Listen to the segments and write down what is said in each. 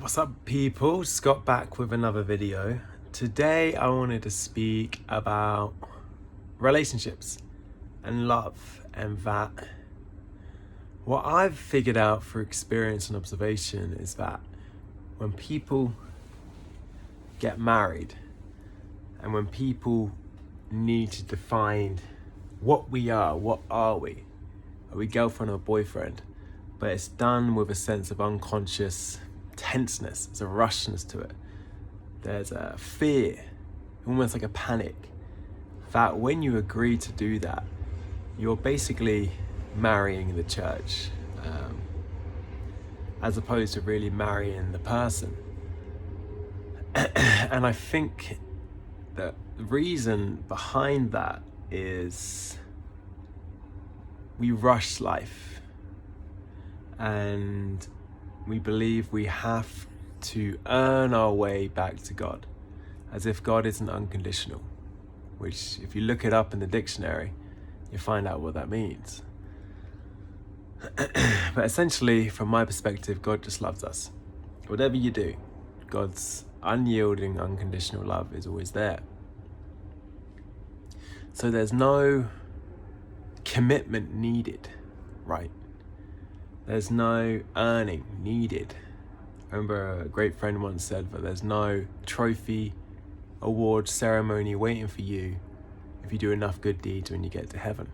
What's up, people? Scott back with another video. Today I wanted to speak about relationships and love, and that what I've figured out through experience and observation is that when people get married and when people need to define what we are, what are we? Are we girlfriend or boyfriend? But it's done with a sense of unconscious tenseness. There's a rushness to it. There's a fear, almost like a panic, that when you agree to do that, you're basically marrying the church, as opposed to really marrying the person. And I think that the reason behind that is we rush life and we believe we have to earn our way back to God, as if God isn't unconditional, which if you look it up in the dictionary, you find out what that means. But essentially, from my perspective, God just loves us. Whatever you do, God's unyielding, unconditional love is always there. So there's no commitment needed, right? There's no earning needed. I remember a great friend once said that there's no trophy, award, ceremony waiting for you if you do enough good deeds when you get to heaven,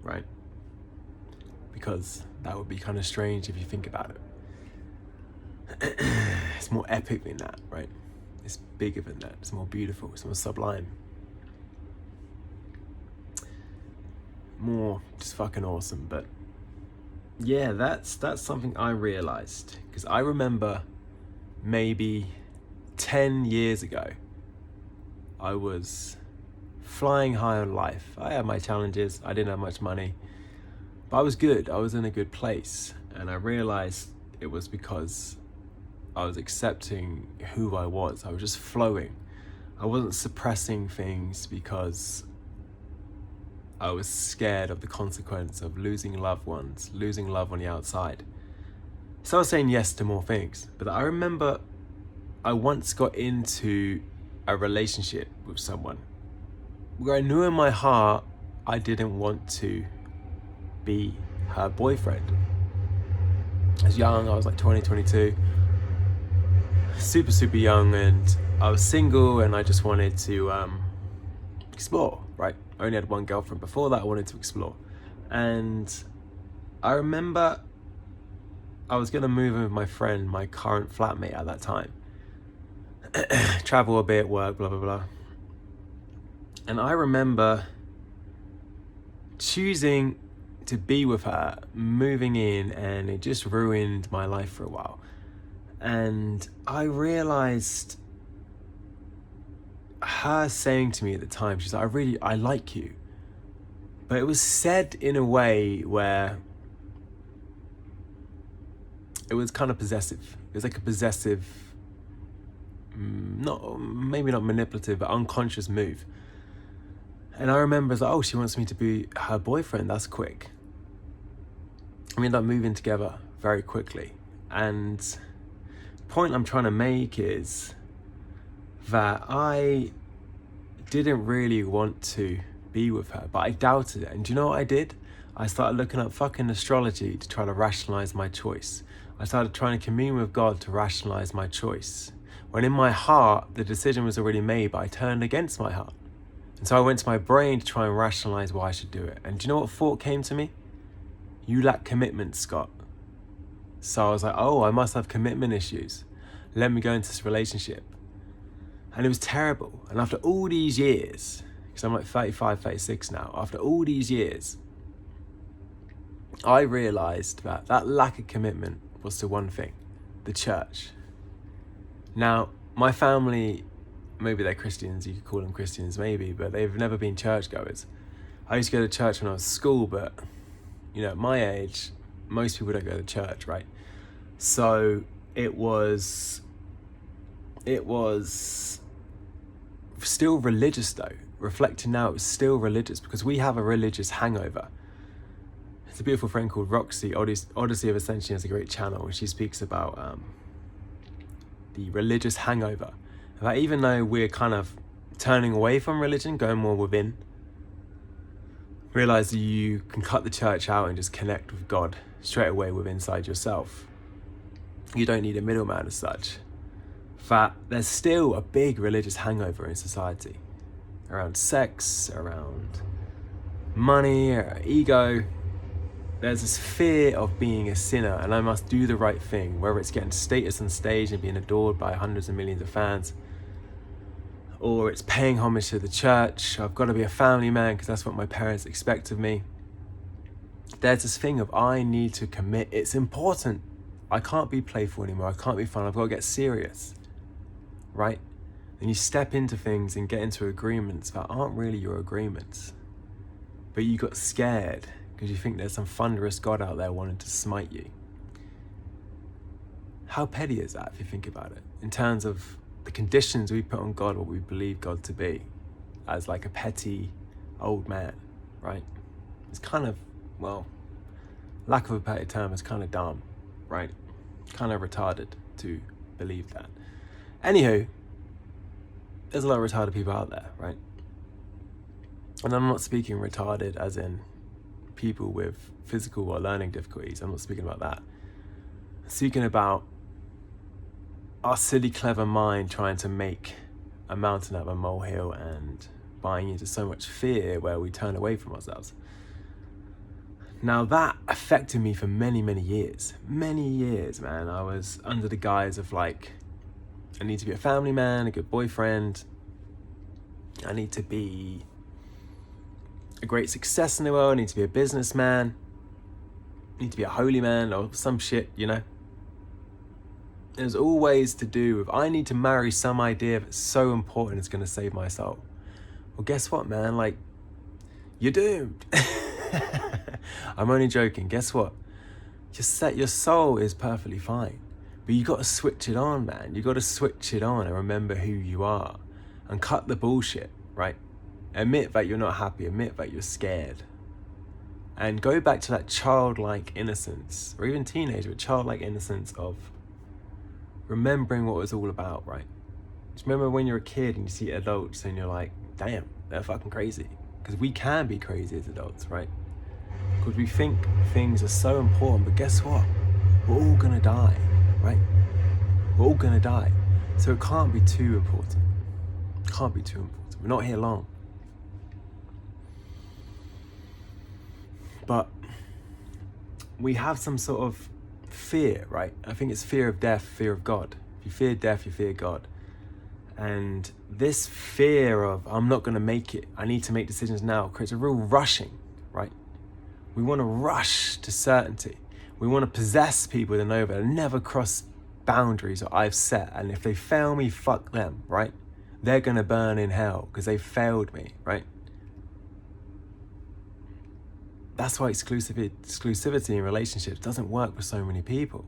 right? Because that would be kind of strange if you think about it. It's more epic than that, right? It's bigger than that. It's more beautiful. It's more sublime. More just fucking awesome. But yeah, that's something I realized, because I remember maybe 10 years ago, I was flying high on life. I had my challenges. I didn't have much money, but I was good. I was in a good place. And I realized it was because I was accepting who I was. I was just flowing. I wasn't suppressing things because I was scared of the consequence of losing loved ones, losing love on the outside. So I was saying yes to more things. But I remember I once got into a relationship with someone where I knew in my heart I didn't want to be her boyfriend. I was young, I was like 20, 22. Super young, and I was single, and I just wanted to explore, right? I only had one girlfriend before that. I wanted to explore. And I remember I was gonna move in with my friend, my current flatmate at that time. Travel a bit, work, blah, blah, blah. And I remember choosing to be with her, moving in, and it just ruined my life for a while. And I realized her saying to me at the time, she's like, I like you. But it was said in a way where it was kind of possessive. It was like a possessive, maybe not manipulative, but unconscious move. And I remember it's like, oh, she wants me to be her boyfriend. That's quick. We ended up moving together very quickly. And the point I'm trying to make is that I didn't really want to be with her, but I doubted it. And do you know what I did? I started looking up fucking astrology to try to rationalize my choice. I started trying to commune with God to rationalize my choice. When in my heart, the decision was already made, but I turned against my heart. And so I went to my brain to try and rationalize why I should do it. And do you know what thought came to me? You lack commitment, Scott. So I was like, oh, I must have commitment issues. Let me go into this relationship. And it was terrible. And after all these years, because I'm like 35, 36 now, after all these years, I realized that that lack of commitment was to one thing: the church. Now, my family, maybe they're Christians, you could call them Christians maybe, but they've never been churchgoers. I used to go to church when I was at school, but you know, at my age, most people don't go to church, right? So it was still religious though. Reflecting now, it was still religious because we have a religious hangover. There's a beautiful friend called Roxy. Odyssey of Ascension is a great channel, and she speaks about the religious hangover. That even though we're kind of turning away from religion, going more within, realize that you can cut the church out and just connect with God straight away with inside yourself. You don't need a middleman as such. That there's still a big religious hangover in society around sex, around money, or ego. There's this fear of being a sinner and I must do the right thing, whether it's getting status on stage and being adored by hundreds of millions of fans, or it's paying homage to the church. I've got to be a family man because that's what my parents expect of me. There's this thing of I need to commit. It's important. I can't be playful anymore. I can't be fun. I've got to get serious, right? And you step into things and get into agreements that aren't really your agreements. But you got scared because you think there's some thunderous God out there wanting to smite you. How petty is that if you think about it? In terms of the conditions we put on God, what we believe God to be, as like a petty old man, right? It's kind of, well, lack of a better term, it's kind of dumb, right? Kind of retarded to believe that. Anywho, there's a lot of retarded people out there, right? And I'm not speaking retarded as in people with physical or learning difficulties. I'm not speaking about that. I'm speaking about our silly, clever mind trying to make a mountain out of a molehill and buying into so much fear where we turn away from ourselves. Now that affected me for many, many years. Many years, man. I was under the guise of like, I need to be a family man, a good boyfriend. I need to be a great success in the world. I need to be a businessman. I need to be a holy man or some shit, you know? There's always to do with, I need to marry some idea that's so important it's going to save my soul. Well, guess what, man? Like, you're doomed. I'm only joking. Guess what? Your soul is perfectly fine. But you got to switch it on, man. You got to switch it on and remember who you are. And cut the bullshit, right? Admit that you're not happy. Admit that you're scared. And go back to that childlike innocence, or even teenager, but childlike innocence of remembering what it was all about, right? Just remember when you're a kid and you see adults and you're like, damn, they're fucking crazy. Because we can be crazy as adults, right? Because we think things are so important, but guess what? We're all gonna die, right? We're all gonna die. So it can't be too important. It can't be too important. We're not here long. But we have some sort of fear, right? I think it's fear of death, fear of God. If you fear death, you fear God. And this fear of, I'm not gonna make it, I need to make decisions now, creates a real rushing, right? We wanna rush to certainty. We wanna possess people that know that never cross boundaries that I've set. And if they fail me, fuck them, right? They're gonna burn in hell because they failed me, right? That's why exclusivity in relationships doesn't work with so many people.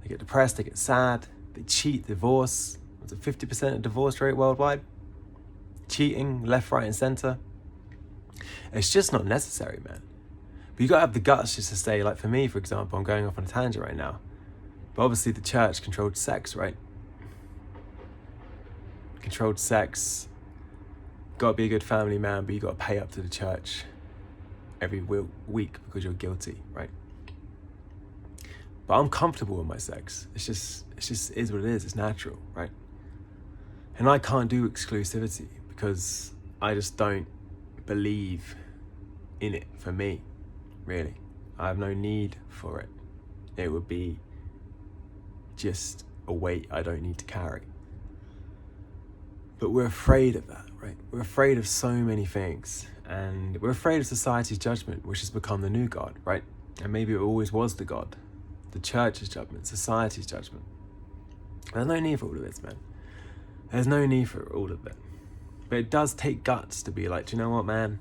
They get depressed, they get sad, they cheat, divorce. What's it, 50% of divorce rate worldwide? Cheating, left, right, and center. It's just not necessary, man. But you gotta have the guts just to stay, like for me, for example, I'm going off on a tangent right now. But obviously the church controlled sex, right? Controlled sex. Gotta be a good family man, but you gotta pay up to the church every week because you're guilty, right? But I'm comfortable with my sex. It's just is what it is. It's natural, right? And I can't do exclusivity because I just don't believe in it for me, really. I have no need for it. It would be just a weight I don't need to carry. But we're afraid of that, right? We're afraid of so many things. And we're afraid of society's judgment, which has become the new God, right? And maybe it always was the God. The church's judgment, society's judgment. There's no need for all of this, man. There's no need for all of it. But it does take guts to be like, do you know what, man?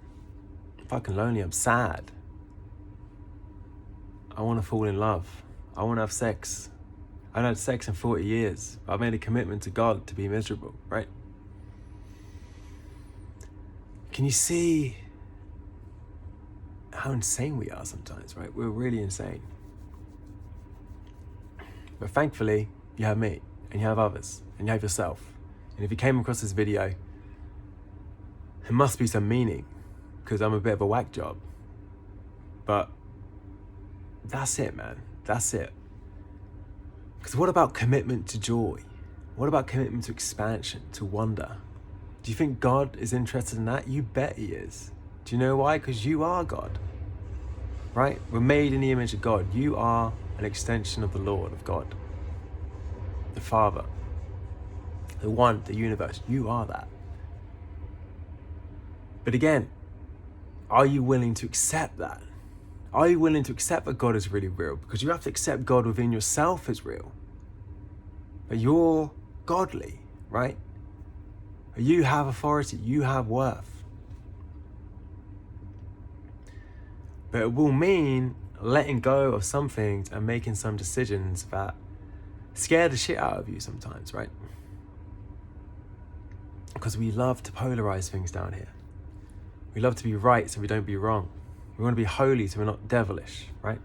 I'm fucking lonely, I'm sad. I want to fall in love. I want to have sex. I haven't had sex in 40 years. I've made a commitment to God to be miserable, right? Can you see how insane we are sometimes, right? We're really insane. But thankfully, you have me. and you have others, and you have yourself. And if you came across this video, there must be some meaning, because I'm a bit of a whack job. But that's it, man. That's it. Because what about commitment to joy? What about commitment to expansion, to wonder? Do you think God is interested in that? You bet he is. Do you know why? Because you are God, right? We're made in the image of God. You are an extension of the Lord, of God, the Father, the One, the universe. You are that. But again, are you willing to accept that? Are you willing to accept that God is really real? Because you have to accept God within yourself as real. But you're godly, right? You have authority, you have worth. But it will mean letting go of some things and making some decisions that scare the shit out of you sometimes, right? Because we love to polarize things down here. We love to be right so we don't be wrong. We want to be holy so we're not devilish, right?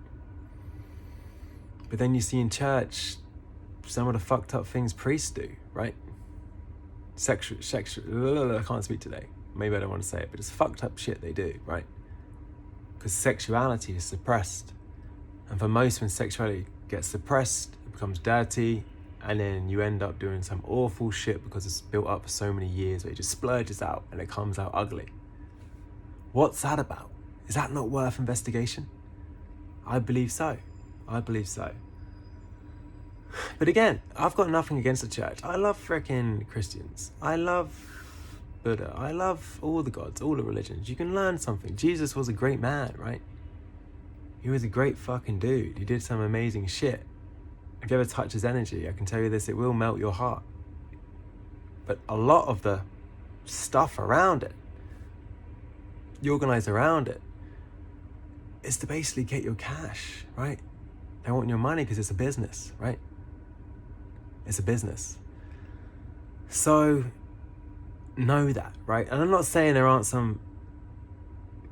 But then you see in church some of the fucked up things priests do, right? Sexual, I can't speak today. Maybe I don't want to say it, but it's fucked up shit they do, right? Because sexuality is suppressed. And for most, when sexuality gets suppressed, it becomes dirty, and then you end up doing some awful shit because it's built up for so many years where it just splurges out and it comes out ugly. What's that about? Is that not worth investigation? I believe so. I believe so. But again, I've got nothing against the church. I love freaking Christians. I love Buddha. I love all the gods, all the religions. You can learn something. Jesus was a great man, right? He was a great fucking dude. He did some amazing shit. If you ever touch his energy, I can tell you this, it will melt your heart. But a lot of the stuff around it, the organized around it, is to basically get your cash, right? They want your money because it's a business, right? It's a business. So know that, right? And I'm not saying there aren't some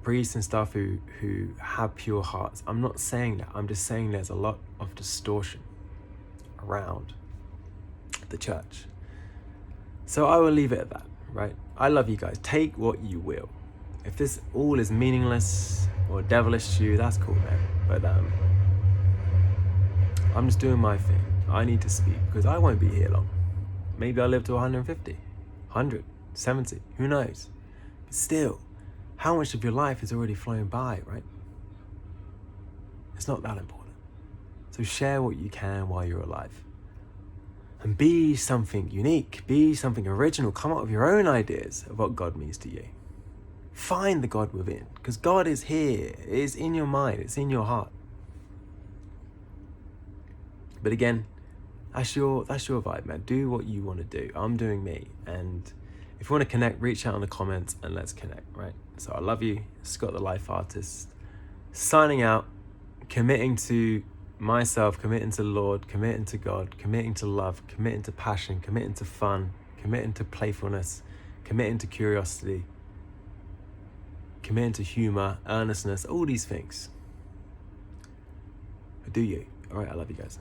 priests and stuff who have pure hearts. I'm not saying that. I'm just saying there's a lot of distortion around the church. So I will leave it at that, right? I love you guys. Take what you will. If this all is meaningless or devilish to you, that's cool, man. But I'm just doing my thing. I need to speak because I won't be here long. Maybe I'll live to 150, 100, 70, who knows? But still, how much of your life is already flown by, right? It's not that important. So share what you can while you're alive. And be something unique, be something original, come up with your own ideas of what God means to you. Find the God within, because God is here, it is in your mind, it's in your heart. But again, that's your vibe, man. Do what you want to do. I'm doing me. And if you want to connect, reach out in the comments and let's connect, right? So I love you. Scott the Life Artist. Signing out, committing to myself, committing to the Lord, committing to God, committing to love, committing to passion, committing to fun, committing to playfulness, committing to curiosity, committing to humor, earnestness, all these things. But do you. All right, I love you guys.